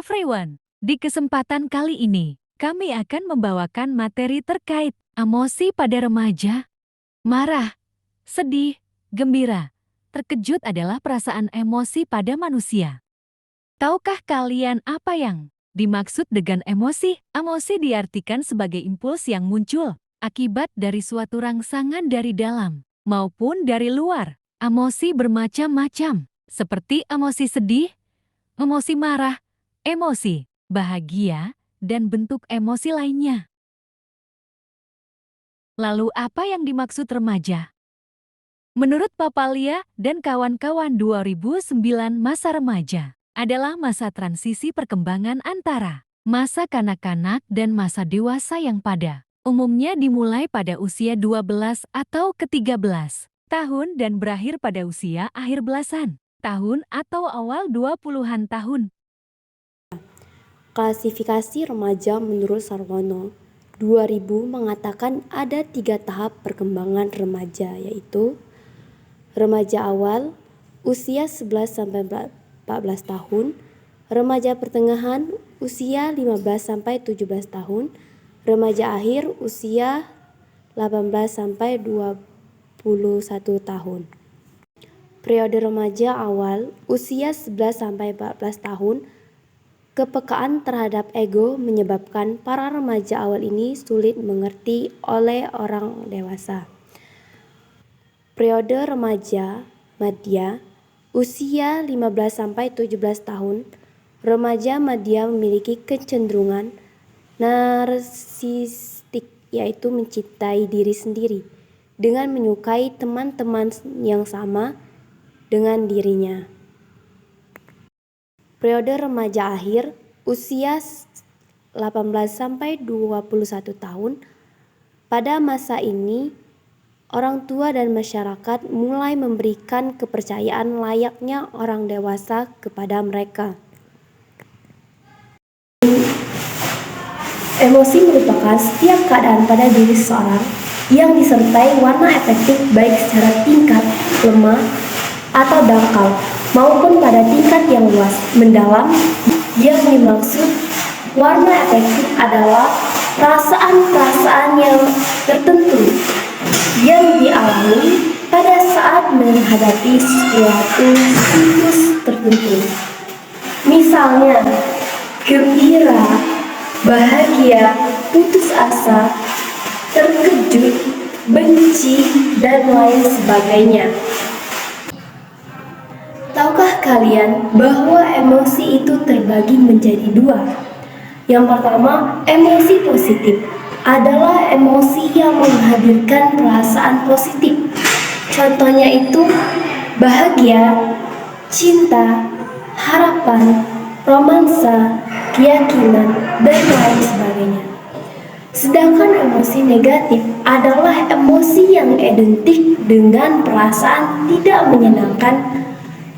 everyone. Di kesempatan kali ini, kami akan membawakan materi terkait emosi pada remaja. Marah, sedih, gembira, terkejut adalah perasaan emosi pada manusia. Tahukah kalian apa yang dimaksud dengan emosi? Emosi diartikan sebagai impuls yang muncul akibat dari suatu rangsangan dari dalam maupun dari luar. Emosi bermacam-macam, seperti emosi sedih, emosi marah, emosi bahagia, dan bentuk emosi lainnya. Lalu apa yang dimaksud remaja? Menurut Papalia dan kawan-kawan 2009, masa remaja adalah masa transisi perkembangan antara masa kanak-kanak dan masa dewasa yang pada umumnya dimulai pada usia 12 atau ke-13 tahun dan berakhir pada usia akhir belasan tahun atau awal 20-an tahun. Klasifikasi remaja menurut Sarwono 2000 mengatakan ada 3 tahap perkembangan remaja, yaitu remaja awal usia 11-14 tahun, remaja pertengahan usia 15-17 tahun, remaja akhir usia 18-21 tahun. Periode remaja awal usia 11-14 tahun. Kepekaan terhadap ego menyebabkan para remaja awal ini sulit mengerti oleh orang dewasa. Periode remaja madya usia 15-17 tahun. Remaja madya memiliki kecenderungan narsistik, yaitu mencintai diri sendiri dengan menyukai teman-teman yang sama dengan dirinya. Periode remaja akhir usia 18-21 tahun. Pada masa ini, orang tua dan masyarakat mulai memberikan kepercayaan layaknya orang dewasa kepada mereka. Emosi merupakan setiap keadaan pada diri seseorang yang disertai warna afektif baik secara tingkat lemah atau dangkal maupun pada tingkat yang luas mendalam. Yang dimaksud warna afektif adalah perasaan-perasaan yang tertentu yang dialami pada saat menghadapi suatu siklus tertentu. Misalnya, gembira, bahagia, putus asa, terkejut, benci, dan lain sebagainya. Tahukah kalian bahwa emosi itu terbagi menjadi 2? Yang pertama, emosi positif adalah emosi yang menghadirkan perasaan positif. Contohnya itu bahagia, cinta, harapan, romansa, keyakinan, dan lain sebagainya. Sedangkan emosi negatif adalah emosi yang identik dengan perasaan tidak menyenangkan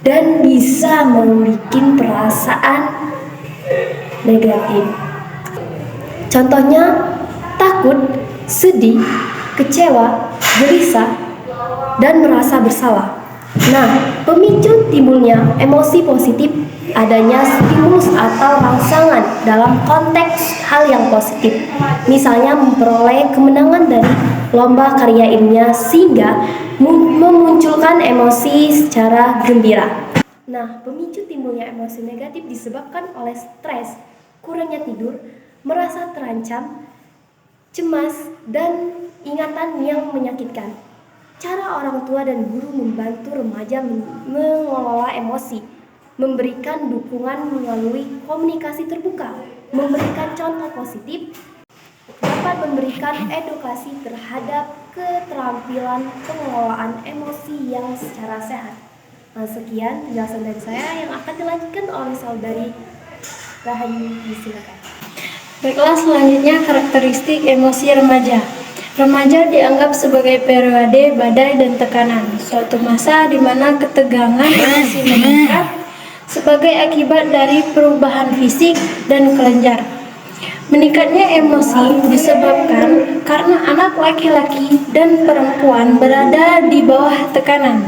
dan bisa membuat perasaan negatif. Contohnya takut, sedih, kecewa, gelisah, dan merasa bersalah. Nah, pemicu timbulnya emosi positif adanya stimulus atau rangsangan dalam konteks hal yang positif. Misalnya memperoleh kemenangan dari lomba karya ilmiah sehingga memunculkan emosi secara gembira. Nah, pemicu timbulnya emosi negatif disebabkan oleh stres, kurangnya tidur, merasa terancam, cemas, dan ingatan yang menyakitkan. Cara orang tua dan guru membantu remaja mengelola emosi, memberikan dukungan melalui komunikasi terbuka, memberikan contoh positif, dapat memberikan edukasi terhadap keterampilan pengelolaan emosi yang secara sehat. Nah, sekian penjelasan dari saya yang akan dilanjutkan oleh saudari Rahayu. Silakan. Baiklah, selanjutnya karakteristik emosi remaja. Remaja dianggap sebagai periode badai dan tekanan, suatu masa di mana ketegangan emosi meningkat sebagai akibat dari perubahan fisik dan kelenjar. Meningkatnya emosi disebabkan karena anak laki-laki dan perempuan berada di bawah tekanan.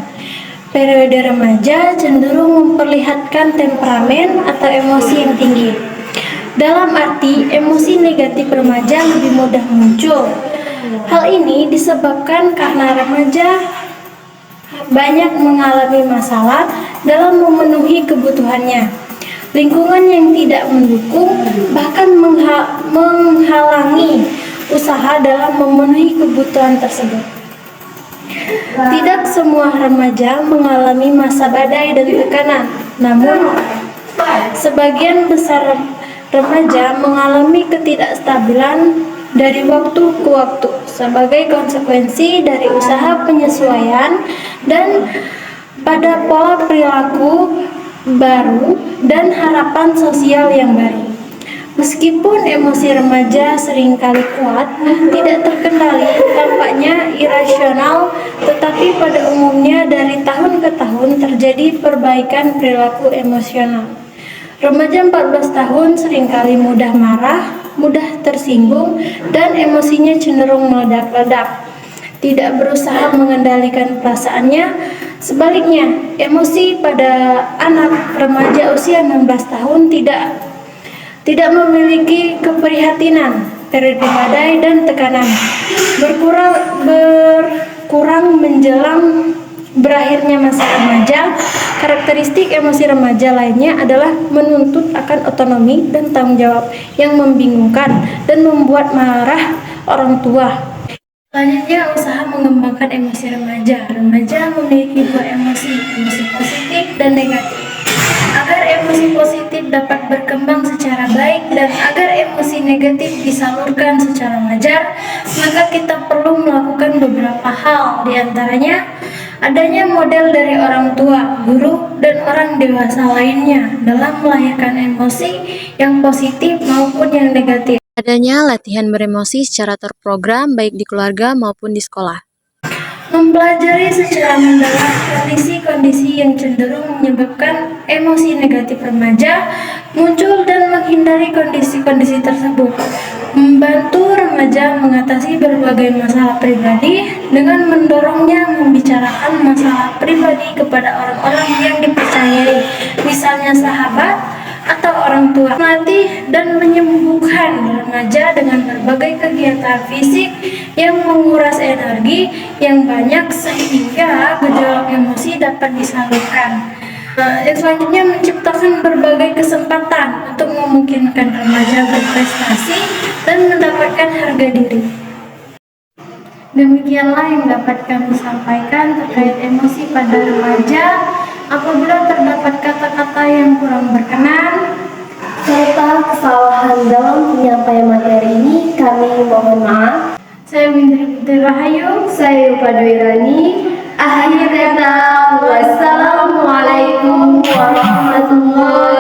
periode remaja cenderung memperlihatkan temperamen atau emosi yang tinggi. Dalam arti, emosi negatif remaja lebih mudah muncul. Hal ini disebabkan karena remaja banyak mengalami masalah dalam memenuhi kebutuhannya. Lingkungan yang tidak mendukung bahkan menghalangi usaha dalam memenuhi kebutuhan tersebut. Tidak semua remaja mengalami masa badai dan tekanan, namun sebagian besar remaja mengalami ketidakstabilan dari waktu ke waktu sebagai konsekuensi dari usaha penyesuaian dan pada pola perilaku baru dan harapan sosial yang baru. Meskipun emosi remaja seringkali kuat, tidak terkendali, tampaknya irasional, tetapi pada umumnya dari tahun ke tahun terjadi perbaikan perilaku emosional. Remaja 14 tahun seringkali mudah marah, mudah tersinggung, dan emosinya cenderung meledak-ledak. Tidak berusaha mengendalikan perasaannya. Sebaliknya, emosi pada anak remaja usia 16 tahun tidak memiliki keprihatinan, periode badai dan tekanan. Berkurang menjelang berakhirnya masa remaja. Karakteristik emosi remaja lainnya adalah menuntut akan otonomi dan tanggung jawab yang membingungkan dan membuat marah orang tua. Selanjutnya, usaha mengembangkan emosi remaja. Remaja memiliki dua emosi positif dan negatif. Agar emosi positif dapat berkembang secara baik dan agar emosi negatif disalurkan secara wajar, maka kita perlu melakukan beberapa hal, diantaranya adanya model dari orang tua, guru, dan orang dewasa lainnya dalam melahirkan emosi yang positif maupun yang negatif. Adanya latihan beremosi secara terprogram baik di keluarga maupun di sekolah. Mempelajari secara mendalam kondisi-kondisi yang cenderung menyebabkan emosi negatif remaja muncul dan menghindari kondisi-kondisi tersebut. Membantu remaja mengatasi berbagai masalah pribadi dengan mendorongnya membicarakan masalah pribadi kepada orang-orang yang dipercayai, misalnya sahabat atau orang tua. Melatih dan menyembuhkan remaja dengan berbagai kegiatan fisik yang menguras energi yang banyak sehingga gejolak emosi dapat disalurkan. Yang selanjutnya, menciptakan berbagai kesempatan untuk memungkinkan remaja berprestasi dan mendapatkan harga diri. Demikianlah yang dapat kami sampaikan terkait emosi pada remaja. Apabila terdapat kata-kata yang kurang berkenan serta kesalahan dalam penyampaian materi ini, kami mohon maaf. Saya Windri Putri Rahayu. Saya Yupa Dwi Rani. Akhir kata, wassalamualaikum warahmatullahi